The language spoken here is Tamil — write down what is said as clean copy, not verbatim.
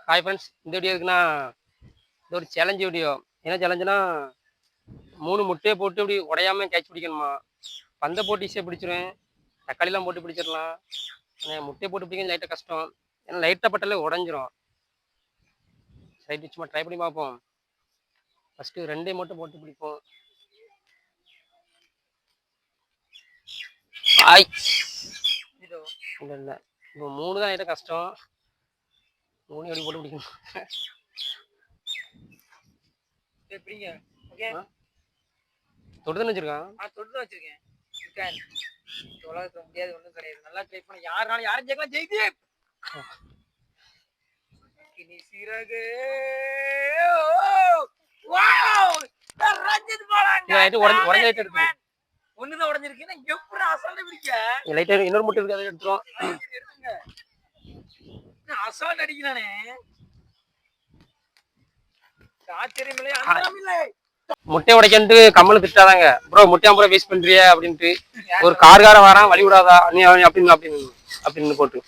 ஹாய் ஃப்ரெண்ட்ஸ், இந்த வீடியோ இருக்குன்னா இது ஒரு சேலஞ்சு வீடியோ. என்ன சேலஞ்சுனா 3 முட்டையை போட்டு இப்படி உடையாம கேட்ச் பிடிக்கணுமா. பந்தை போட்டு ஈஸியாக பிடிச்சிருவேன், தக்காளிலாம் போட்டு பிடிச்சிடலாம். ஆனால் முட்டையை போட்டு பிடிக்கிறது லைட்டாக கஷ்டம், ஏன்னா லைட்டாக பட்டாலே உடஞ்சிரும். ரைட்டு, சும்மா ட்ரை பண்ணி பார்ப்போம். ஃபஸ்ட்டு 2 மட்டும் போட்டு பிடிப்போம். ஆய் இல்லை இல்லை, இப்போ 3 தான் லைட்டாக கஷ்டம். 3 எப்படி போட்டு பிடிக்கணும். எப்படிங்க? ஓகே, தொட்டு தானே வச்சிருக்கான். தொட்டு தான் வச்சிருக்கேன். உலகத்துல முடியாது ஒன்றும் கிடையாது. நல்லா ட்ரை பண்ண, யாருனாலும் யாரும் ஜெயிக்கலாம். ஜெயித்து கினி சிறகு ரஞ்சித் போலாங்க. உடஞ்ச லைட் எடுத்து ஒண்ணுதான் உடஞ்சிருக்கு. நான் எப்படி அசால்ட் பிடிக்க லைட்டாக இன்னொரு முட்டை இருக்கு, அதை எடுத்துரும். அசால்ட் அடிக்கிறானே. ஆச்சரியமில்லை, அந்தரமில்லை. முட்டையை உடைக்கன்ட்டு கம்மல திட்டாதாங்க, ப்ரோ முட்டையா ப்ரோ வேஸ்ட் பண்றிய அப்படின்ட்டு. ஒரு கார்கார வரான், வழி விடாதா நீ அப்படின்னு அப்படின்னு அப்படின்னு போட்டு